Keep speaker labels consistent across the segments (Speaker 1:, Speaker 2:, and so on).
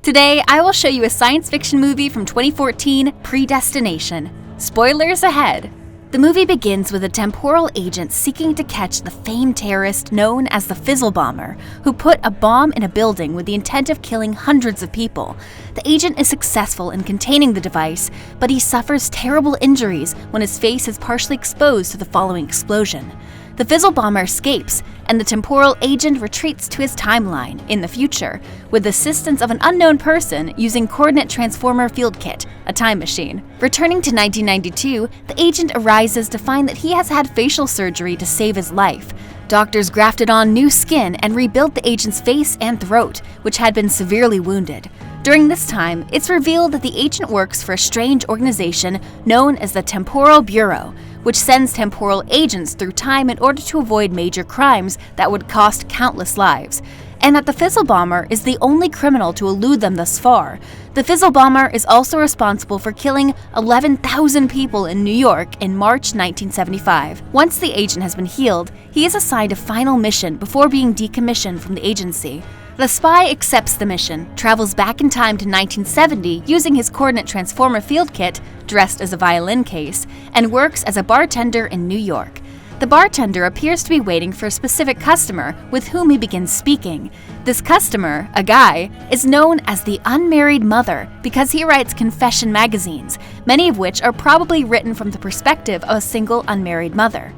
Speaker 1: Today, I will show you a science fiction movie from 2014, Predestination. Spoilers ahead! The movie begins with a temporal agent seeking to catch the famed terrorist known as the Fizzle Bomber, who put a bomb in a building with the intent of killing hundreds of people. The agent is successful in containing the device, but he suffers terrible injuries when his face is partially exposed to the following explosion. The Fizzle Bomber escapes, and the temporal agent retreats to his timeline in the future, with the assistance of an unknown person using Coordinate Transformer Field Kit, a time machine. Returning to 1992, the agent arises to find that he has had facial surgery to save his life. Doctors grafted on new skin and rebuilt the agent's face and throat, which had been severely wounded. During this time, it's revealed that the agent works for a strange organization known as the Temporal Bureau, which sends temporal agents through time in order to avoid major crimes that would cost countless lives, and that the Fizzle Bomber is the only criminal to elude them thus far. The Fizzle Bomber is also responsible for killing 11,000 people in New York in March 1975. Once the agent has been healed, he is assigned a final mission before being decommissioned from the agency. The spy accepts the mission, travels back in time to 1970 using his Coordinate Transformer Field Kit, dressed as a violin case, and works as a bartender in New York. The bartender appears to be waiting for a specific customer with whom he begins speaking. This customer, a guy, is known as the Unmarried Mother because he writes confession magazines, many of which are probably written from the perspective of a single unmarried mother.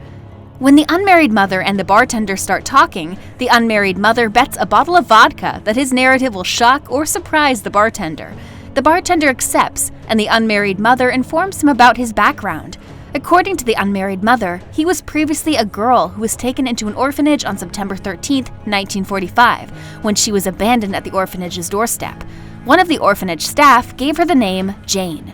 Speaker 1: When the unmarried mother and the bartender start talking, the unmarried mother bets a bottle of vodka that his narrative will shock or surprise the bartender. The bartender accepts, and the unmarried mother informs him about his background. According to the unmarried mother, he was previously a girl who was taken into an orphanage on September 13, 1945, when she was abandoned at the orphanage's doorstep. One of the orphanage staff gave her the name Jane.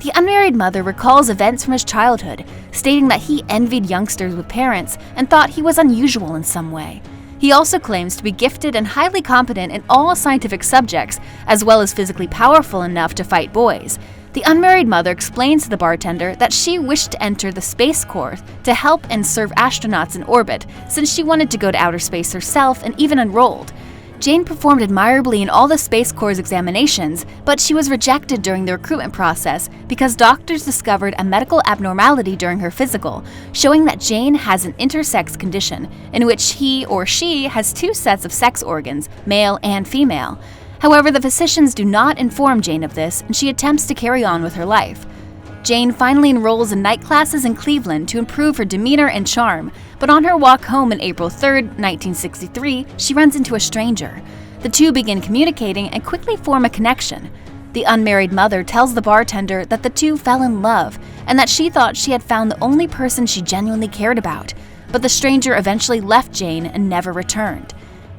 Speaker 1: The unmarried mother recalls events from his childhood, stating that he envied youngsters with parents and thought he was unusual in some way. He also claims to be gifted and highly competent in all scientific subjects, as well as physically powerful enough to fight boys. The unmarried mother explains to the bartender that she wished to enter the Space Corps to help and serve astronauts in orbit, since she wanted to go to outer space herself and even enrolled. Jane performed admirably in all the Space Corps examinations, but she was rejected during the recruitment process because doctors discovered a medical abnormality during her physical, showing that Jane has an intersex condition, in which he or she has two sets of sex organs, male and female. However, the physicians do not inform Jane of this, and she attempts to carry on with her life. Jane finally enrolls in night classes in Cleveland to improve her demeanor and charm, but on her walk home on April 3, 1963, she runs into a stranger. The two begin communicating and quickly form a connection. The unmarried mother tells the bartender that the two fell in love and that she thought she had found the only person she genuinely cared about, but the stranger eventually left Jane and never returned.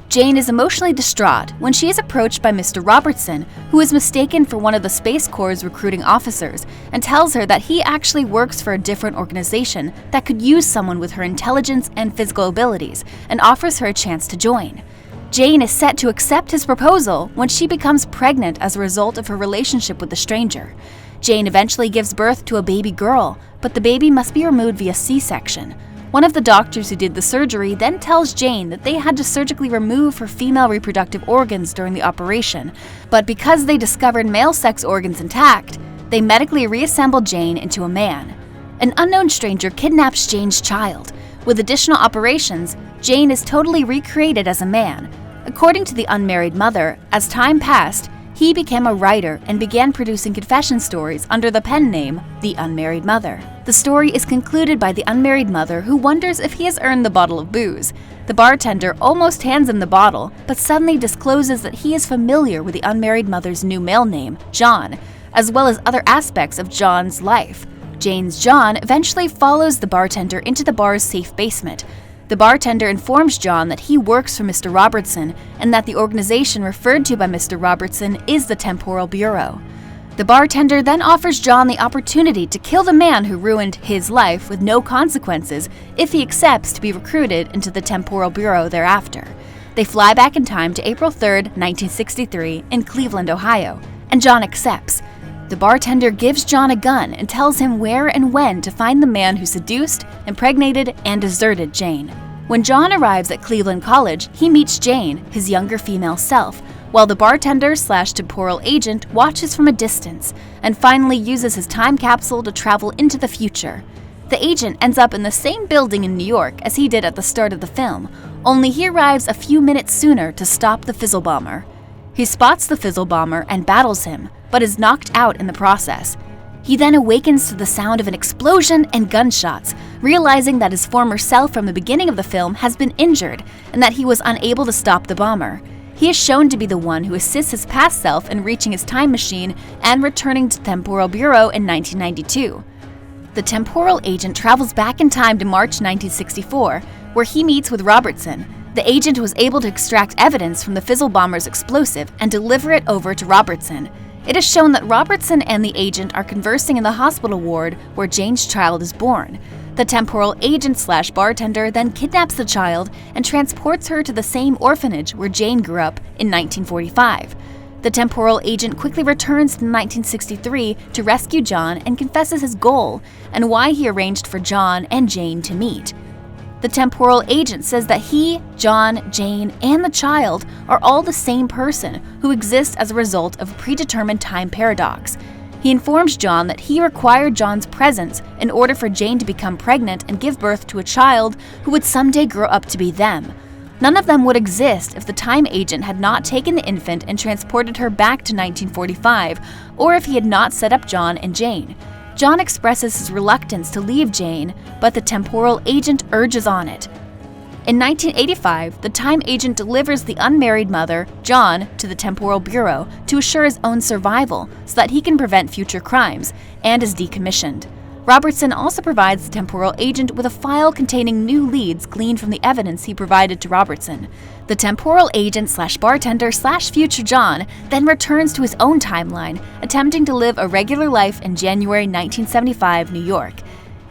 Speaker 1: Jane is emotionally distraught when she is approached by Mr. Robertson, who is mistaken for one of the Space Corps' recruiting officers, and tells her that he actually works for a different organization that could use someone with her intelligence and physical abilities, and offers her a chance to join. Jane is set to accept his proposal when she becomes pregnant as a result of her relationship with the stranger. Jane eventually gives birth to a baby girl, but the baby must be removed via C-section. One of the doctors who did the surgery then tells Jane that they had to surgically remove her female reproductive organs during the operation, but because they discovered male sex organs intact, they medically reassembled Jane into a man. An unknown stranger kidnaps Jane's child. With additional operations, Jane is totally recreated as a man. According to the unmarried mother, as time passed, he became a writer and began producing confession stories under the pen name The Unmarried Mother. The story is concluded by the unmarried mother, who wonders if he has earned the bottle of booze. The bartender almost hands him the bottle, but suddenly discloses that he is familiar with the unmarried mother's new male name, John, as well as other aspects of John's life. Jane's John eventually follows the bartender into the bar's safe basement. The bartender informs John that he works for Mr. Robertson and that the organization referred to by Mr. Robertson is the Temporal Bureau. The bartender then offers John the opportunity to kill the man who ruined his life with no consequences if he accepts to be recruited into the Temporal Bureau thereafter. They fly back in time to April 3, 1963, in Cleveland, Ohio, and John accepts. The bartender gives John a gun and tells him where and when to find the man who seduced, impregnated, and deserted Jane. When John arrives at Cleveland College, he meets Jane, his younger female self, while the bartender/temporal agent watches from a distance and finally uses his time capsule to travel into the future. The agent ends up in the same building in New York as he did at the start of the film, only he arrives a few minutes sooner to stop the fizzle bomber. He spots the fizzle bomber and battles him, but is knocked out in the process. He then awakens to the sound of an explosion and gunshots, realizing that his former self from the beginning of the film has been injured and that he was unable to stop the bomber. He is shown to be the one who assists his past self in reaching his time machine and returning to the Temporal Bureau in 1992. The temporal agent travels back in time to March 1964, where he meets with Robertson. The agent was able to extract evidence from the fizzle bomber's explosive and deliver it over to Robertson. It is shown that Robertson and the agent are conversing in the hospital ward where Jane's child is born. The temporal agent/bartender then kidnaps the child and transports her to the same orphanage where Jane grew up in 1945. The temporal agent quickly returns in 1963 to rescue John and confesses his goal and why he arranged for John and Jane to meet. The temporal agent says that he, John, Jane, and the child are all the same person who exists as a result of a predetermined time paradox. He informs John that he required John's presence in order for Jane to become pregnant and give birth to a child who would someday grow up to be them. None of them would exist if the time agent had not taken the infant and transported her back to 1945, or if he had not set up John and Jane. John expresses his reluctance to leave Jane, but the temporal agent urges on it. In 1985, the time agent delivers the unmarried mother, John, to the Temporal Bureau to assure his own survival so that he can prevent future crimes, and is decommissioned. Robertson also provides the temporal agent with a file containing new leads gleaned from the evidence he provided to Robertson. The temporal agent/bartender/future John then returns to his own timeline, attempting to live a regular life in January 1975 New York.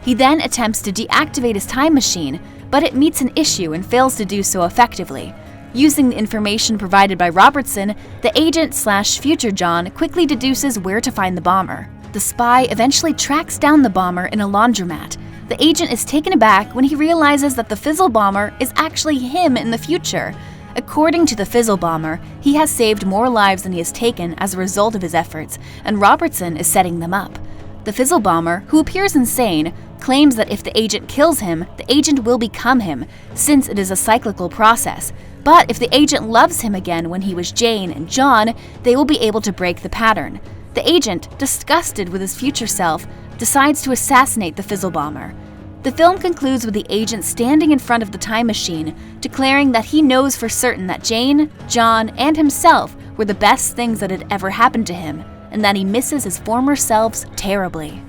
Speaker 1: He then attempts to deactivate his time machine, but it meets an issue and fails to do so effectively. Using the information provided by Robertson, the agent/future John quickly deduces where to find the bomber. The spy eventually tracks down the bomber in a laundromat. The agent is taken aback when he realizes that the fizzle bomber is actually him in the future. According to the fizzle bomber, he has saved more lives than he has taken as a result of his efforts, and Robertson is setting them up. The fizzle bomber, who appears insane, claims that if the agent kills him, the agent will become him, since it is a cyclical process. But if the agent loves him again when he was Jane and John, they will be able to break the pattern. The agent, disgusted with his future self, decides to assassinate the fizzle bomber. The film concludes with the agent standing in front of the time machine, declaring that he knows for certain that Jane, John, and himself were the best things that had ever happened to him, and that he misses his former selves terribly.